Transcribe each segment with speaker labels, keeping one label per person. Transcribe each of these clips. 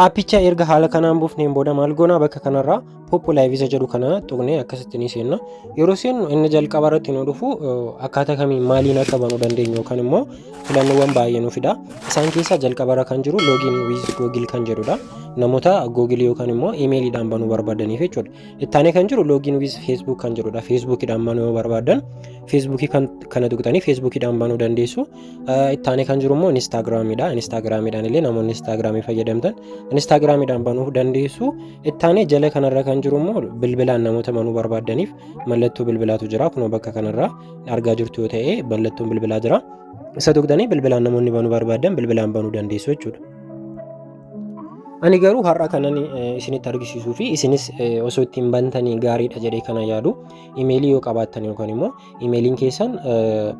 Speaker 1: Appicha erga haala kanaan buufneen booda maal goonaa bakka kanarraa Populaayif isa jedhu kana tuqnee akkasitti ni seenna. Yeroo seennu inni jalqaba irratti nu dhufu akkaataa kamiin maaliin akka banuu dandeenyu yookaan immoo filannoowwan baay'ee nu fida. Isaan keessaa jalqaba irra kan jiru loogiin wiiz googil kan jedhudha. Namoota googilii yookaan immoo iimeeliidhaan banuu barbaadaniif jechuudha. Ittaanee kan jiru loogiin wiiz feesbuuk kan jedhudha. Feesbuukiidhaan banuu yoo barbaadan feesbuukii kana tuqxanii feesbuukiidhaan banuu dandeessu. Ittaanee kan jiru immoo inistaagiraamiidha. Inistaagiraamiidhaan illee namoonni inistaagiraamii fayyadamtan inistaagiraamiidhaan banuu dandeessu. Ittaanee jala kanarra kan jiru immoo bilbilaan namoota banuu barbaadaniif mallattoo bilbilaatu jira. Kunoo bakka kanarraa argaa jirtu yoo ta'e mallattoon bilbilaa jira. Isa tuqxanii bilbilaan namoonni banuu barbaadan bilbilaan banuu dandeessu jechuudha. Ani garuu har'a kanan isinitti argisiisuu fi isinis osoo ittiin bantanii gaariidha jedhee kana yaadu iimeelii yoo qabaattan yookaan immoo iimeeliin keessan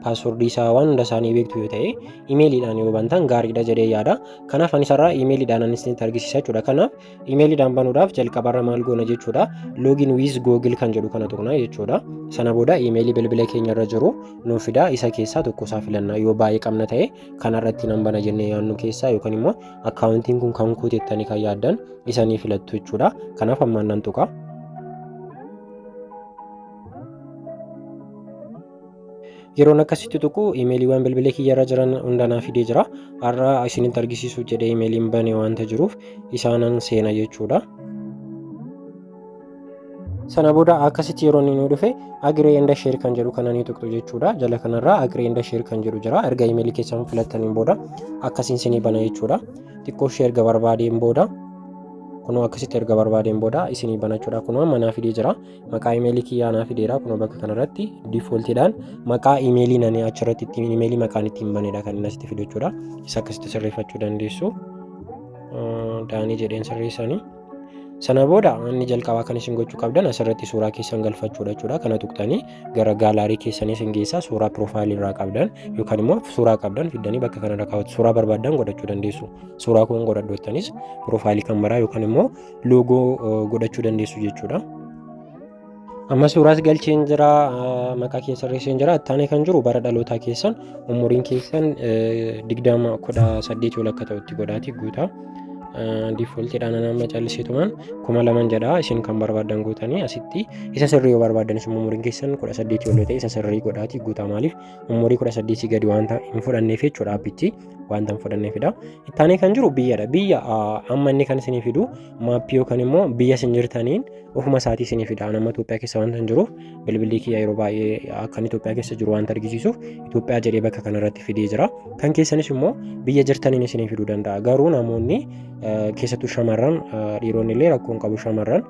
Speaker 1: paaswordii isaa waan hunda isaanii beektu yoo ta'e iimeeliidhaan yoo bantan gaariidha jedhee yaada. Kanaaf ani sarara iimeeliidhaan ani isinitti argisiisa jechuudha. Kanaaf iimeeliidhaan banuudhaaf jalqabarra maal goona jechuudha. Login with Google kan jedhu kana tuqna jechuudha. Sana booda iimeelii bilbila keenya irra jiru nuuf fida. Isa keessaa tokko isaa filanna. Yoo baay'ee qabna ta'e kanarratti nan bana jennee yaadnu keessaa yookaan immoo akkaawuntiin kun kan kuutettanii kan yaaddan isanii filattu jechuudha. Kanaaf ammaan nan tuqa. Yeroon akkasitti tuqu iimeeliiwwan bilbila kiyyarra jiran hundanaa fidee jira. Har'a isinitti argisiisuuf jedhee iimeeliin banee waanta jiruuf isaanan seena jechuudha. Sana booda akkasitti yeroo inni nu dhufe agree and share kan jedhu kana ni tuqxu jechuudha. Jala kanarraa agree and share kan jedhu jira. Erga iimeelii keessan filattaniin booda akkasiin isinii bana jechuudha. Xiqqoo ishee erga barbaadeen booda kunoo akkasitti erga barbaadeen booda isinii banachuudha. Kunoo manaa fidee jira. Maqaa iimeelii kiyyaa naa fideera. Kunoo bakka kanarratti diifoltiidhaan maqaa iimeelii nani achirratti ittiin iimeelii maqaan ittiin baneedha kan inni asitti fidu jechuudha. Isa akkasitti sirreeffachuu dandeessu. Daanii jedheen sirreessanii. Sana booda inni jalqabaa kan isin gochuu qabdan asirratti suuraa keessan galfachuudha jechuudha. Kana tuqxanii gara gaalaarii keessanii isin geessaa suuraa piroofaayilii irraa qabdan yookaan immoo suuraa qabdan fiddanii bakka kanarra kaawwatu. Suuraa barbaadan godhachuu dandeessu. Suuraa kun godhadhoottanis piroofaayilii kan biraa yookaan immoo loogoo godhachuu dandeessu jechuudha. Amma suuraas galcheen jira, maqaa keessa sirreesseen jira. Ittaanee kan jiru bara dhalootaa keessan umuriin keessan 2018 yoo akka ta'utti godhaati guutaa. Diifoltiidhaan nama callisitumaan 2000 jedha. Isin kan barbaadan guutanii asitti isa sirrii yoo barbaadan umuriin keessan 18 yoo ta'e isa sirrii godhaati guutaa. Maaliif umurii 18 gadi wanta hin fudhanneef jechuudha. Appichi wanta hin fudhanneefidha. Ittaanee kan jiru biyyadha. Biyya amma inni kan isinii fidu maappii yookaan immoo biyya isin jirtaniin ofuma isaatii isinii fida. Nama Itoophiyaa keessa wanta hin jiruuf bilbilli kiyya yeroo baay'ee akkan Itoophiyaa keessa jiru wanta argisiisuuf Itoophiyaa jedhee bakka kanarratti fidee jira. Kan keessanis immoo biyya jirtaniin isinii fiduu danda'a. Garuu namoonni keessattuu shamarran dhiironni illee rakkoon qabu shamarran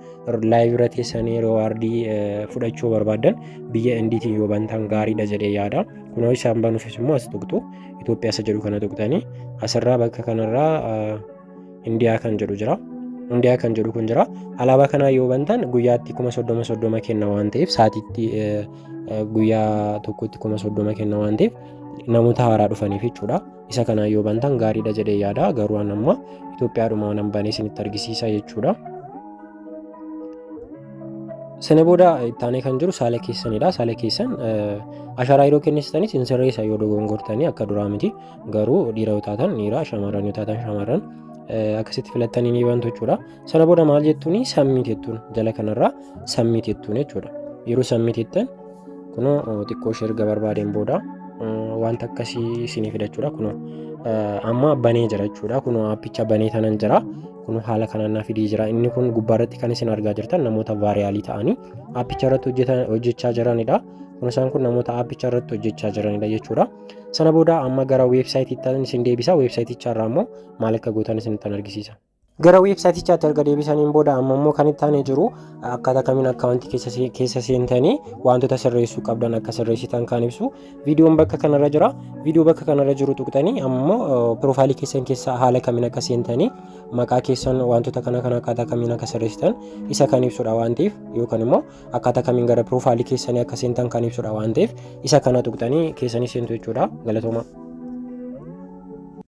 Speaker 1: laayivira teessanii riwaardii fudhachuu barbaadan biyya indiitiin yoo bantan gaariidha jedhee yaada. Kunoo isaan banuufis immoo as tuqxu Itoophiyaa isa jedhu kana tuqxanii asirraa bakka kanarraa Indiyaa kan jedhu jira. Indiyaa kan jedhu kun jira. Alaabaa kanaa yoo bantan guyyaatti 30 kenna waan ta'eef saatiitti guyyaa tokkotti 30 kenna waan ta'eef namoota haaraa dhufaniif jechuudha. Isa kana yoo bantan gaariidha jedhee yaada. Garuu amma Itoophiyaadhuma nan banee isinitti argisiisa jechuudha. Sana booda ittaanee kan jiru saala keessanidha. Saala keessan asharaa yeroo kennitanis hin sirreessa yoo dogongortanii akka duraa miti. Garuu dhiira yoo taatan dhiira, shamarran yoo taatan shamarran akkasitti filattanii ni bantu jechuudha. Sana booda maal jettuuni sammit jettuun jala kanarraa sammit jettuun jechuudha. Yeroo sammit jettan kunoo xiqqoo ishee erga barbaadeen booda wanta akkasii isinii fidachuudha. Kunoo amma banee jira jechuudha. Kunoo appicha banee tanan jira. Kunoo haala kanaan naaf fidee jira. Inni kun gubbaarratti kan isin argaa jirtan namoota vaariyaalii ta'anii appicha irratti hojjechaa jiranidha. Kun isaan kun namoota appicha irratti hojjechaa jiranidha jechuudha. Sana booda amma gara weebsaayitiitti isin deebisa. Weebsaayiticha irraa immoo maal akka gootan isinitti argisiisa. Gara weebsaayitichaatti erga deebisaniin booda amma immoo kan itti aanee jiru akkaataa kamiin akkaawuntii keessa seentanii wantoota sirreessuu qabdan akka sirreessitan kan ibsu viidiyoon bakka kanarra jira. Viidiyoo bakka kanarra jiru tuqxanii ammoo piroofaayilii keessan keessa haala kamiin akka seentanii maqaa keessan wantoota kana akkaataa kamiin akka sirreessitan isa kan ibsudha waan ta'eef yookaan immoo akkaataa kamiin gara piroofaayilii keessanii akka seentan kan ibsudha waan ta'eef isa kana tuqxanii keessanii seentu jechuudha. Galatooma.